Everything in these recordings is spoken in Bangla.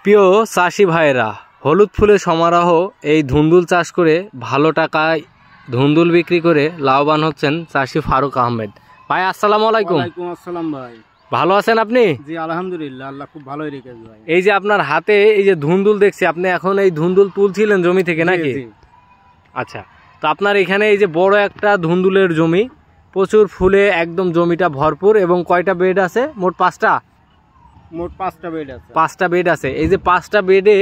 প্রিয় চাষি ভাইরা, হলুদ ফুলের সমারোহ এই ধুন্দুল চাষ করে ভালো টাকায় ধুন্দুল বিক্রি করে লাভবান হচ্ছেন চাষি ফারুক আহমেদ ভাই। আসসালামু আলাইকুম। ওয়ালাইকুম আসসালাম ভাই। ভালো আছেন আপনি? জি আলহামদুলিল্লাহ, আল্লাহ খুব ভালোই রেখেছে ভাই। এই যে আপনার হাতে এই যে ধুন্দুল দেখছি, আপনি এখন এই ধুন্দুল তুলছিলেন জমি থেকে নাকি? আচ্ছা, তো আপনার এখানে এই যে বড় একটা ধুন্দুলের জমি, প্রচুর ফুলে একদম জমিটা ভরপুর, এবং কয়টা বেড আছে? মোট 5টা। মোট 5টা বেড আছে। 5টা বেড আছে। এই যে 5টা বেডে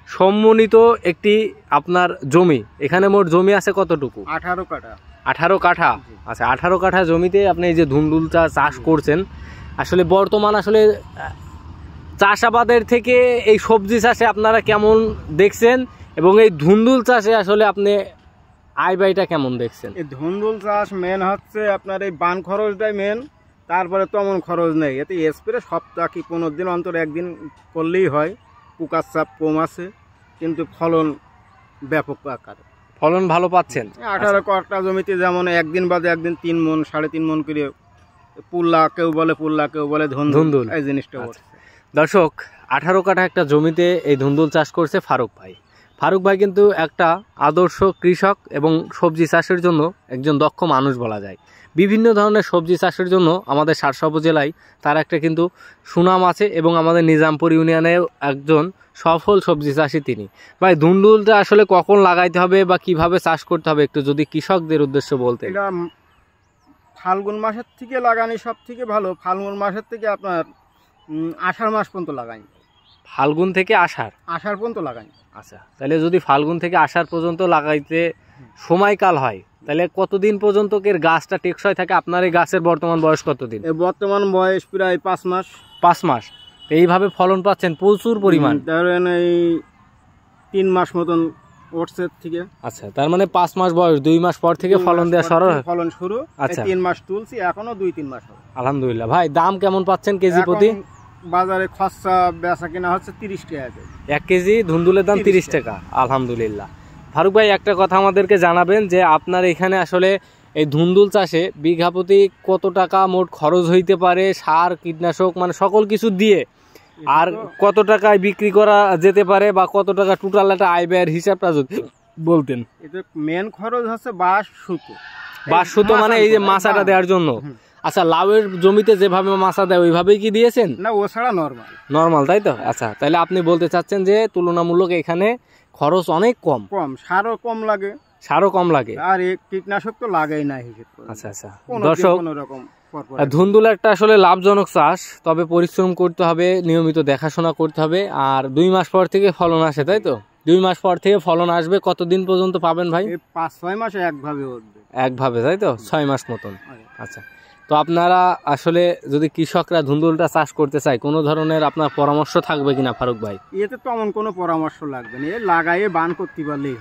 সম্মিলিত একটি আপনার জমি, এখানে মোট জমি আছে কতটুকু? 18 কাঠা। 18 কাঠা। আচ্ছা, 18 কাঠা জমিতে আপনি এই যে ধুন্দুলটা চাষ করছেন, আসলে বর্তমান আসলে চাষাবাদের থেকে এই সবজি চাষে আপনারা কেমন দেখছেন, এবং এই ধুন্দুল চাষে আসলে আপনি আয় ব্যয়টা কেমন দেখছেন? এই ধুন্দুল চাষ মেন হচ্ছে আপনার এই বান খরচটাই মেন, তারপরে তেমন খরচ নেই। এতে স্প্রে সপ্তাহ কি 15 দিন অন্তর একদিন করলেই হয়। পোকার চাপ কম আছে, কিন্তু ফলন ব্যাপক আকারে। ফলন ভালো পাচ্ছেন? 18 কাঠা জমিতে যেমন একদিন বাদে একদিন 3 মণ 3.5 মণ করে পুল্লা, কেউ বলে পুল্লা, কেউ বলে ধুন্দুল, এই জিনিসটা। দর্শক, 18 কাঠা একটা জমিতে এই ধুন্দুল চাষ করছে ফারুক ভাই। ফারুক ভাই কিন্তু একটা আদর্শ কৃষক এবং সবজি চাষের জন্য একজন দক্ষ মানুষ বলা যায়। বিভিন্ন ধরনের সবজি চাষের জন্য আমাদের সারসা উপজেলায় তার একটা কিন্তু সুনাম আছে, এবং আমাদের নিজামপুর ইউনিয়নের একজন সফল সবজি চাষী তিনি। ভাই, ধুন্দুলটা আসলে কখন লাগাইতে হবে বা কিভাবে চাষ করতে হবে একটু যদি কৃষকদের উদ্দেশ্যে বলতে। এটা ফাল্গুন মাসের থেকে লাগানি সব থেকে ভালো। ফাল্গুন মাসের থেকে আপনার আষাঢ় মাস পর্যন্ত লাগাই। ফাল্গুন থেকে আষাঢ় পর্যন্ত লাগাই। আচ্ছা, তাহলে যদি ফাল্গুন থেকে আষাঢ় পর্যন্ত লাগাইতে সময়কাল হয়, তাহলে কতদিন পর্যন্ত এর গাছটা টেকসই থাকে? আপনার এই গাছের বর্তমান বয়স কতদিন? বর্তমান বয়স প্রায় 5 মাস। 5 মাস। এইভাবে ফলন পাচ্ছেন প্রচুর পরিমাণ? ধরেন এই 3 মাস মতন ওঠছে থেকে। আচ্ছা, তার মানে 5 মাস বয়স, 2 মাস পর থেকে ফলন দেওয়া ফলন শুরু। আচ্ছা, 3 মাস তুলছি, এখনো 2-3 মাস হবে। আলহামদুলিল্লাহ। ভাই, দাম কেমন পাচ্ছেন কেজি প্রতি? বাজারে খরচা বেচা কিনা হচ্ছে 30 টাকা। 1 কেজি ধুন্দুলের দাম 30 টাকা। আলহামদুলিল্লাহ। ফারুক ভাই, একটা কথা আমাদেরকে জানাবেন যে আপনার এখানে আসলে এই ধুন্দুল চাষে বিঘা প্রতি কত টাকা মোট খরচ হইতে পারে, সার কীটনাশক মানে সকল কিছু দিয়ে, আর কত টাকায় বিক্রি করা যেতে পারে, বা কত টাকা টোটাল একটা আয় ব্যয়ের হিসাবটা যদি বলতেন। এটা মেন খরচ হচ্ছে বাঁশ সুতো। বাঁশ সুতো মানে এই যে মাছাটা দেওয়ার জন্য? আচ্ছা, লাউয়ের জমিতে যেভাবে মাছা দেয় ওইভাবেই কি দিয়েছেন? না, ও ছাড়া নরমাল, তাই তো? আচ্ছা, তাহলে আপনি বলতে চাচ্ছেন যে তুলনামূলক এখানে খরচ অনেক কম। সারও কম লাগে। আর কীটনাশক তো লাগেই না হিসেব করে। আচ্ছা, দর্শক, ধুন্দুল একটা আসলে লাভজনক চাষ, তবে পরিশ্রম করতে হবে, নিয়মিত দেখাশোনা করতে হবে। আর 2 মাস পর থেকে ফলন আসে, তাই তো? 2 মাস পর থেকে ফলন আসবে। কতদিন পর্যন্ত পাবেন ভাই? 5-6 মাসে একভাবে উঠবে। একভাবে, তাই তো? 6 মাস মতন। আচ্ছা, তো আপনারা আসলে যদি কৃষকরা ধুন্দুলটা চাষ করতে চায়, কোনো ধরনের আপনার পরামর্শ থাকবে কিনা ফারুক ভাই? এতে তেমন কোনো পরামর্শ লাগবে না, লাগাইয়ে বান করতে পারলেই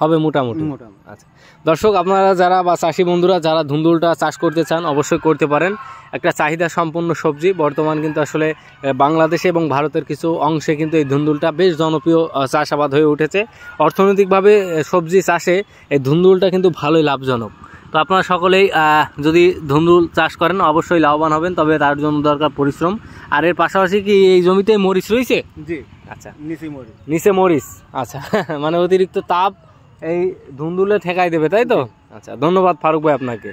হবে মোটামুটি। আচ্ছা, দর্শক, আপনারা যারা বা চাষি বন্ধুরা যারা ধুন্দুলটা চাষ করতে চান অবশ্যই করতে পারেন। একটা চাহিদা সম্পন্ন সবজি। বর্তমান কিন্তু আসলে বাংলাদেশে এবং ভারতের কিছু অংশে কিন্তু এই ধুন্দুলটা বেশ জনপ্রিয় চাষাবাদ হয়ে উঠেছে। অর্থনৈতিকভাবে সবজি চাষে এই ধুন্দুলটা কিন্তু ভালোই লাভজনক। তো আপনারা সকলেই যদি ধুন্দুল চাষ করেন অবশ্যই লাভবান হবেন, তবে তার জন্য দরকার পরিশ্রম। আর এর পাশাপাশি কি এই জমিতে মরিচ রয়েছে? জি। আচ্ছা, নিচে মরিচ। আচ্ছা, মানে অতিরিক্ত তাপ এই ধুন্দুলে ঠেকাই দেবে, তাই তো? আচ্ছা, ধন্যবাদ ফারুক ভাই আপনাকে।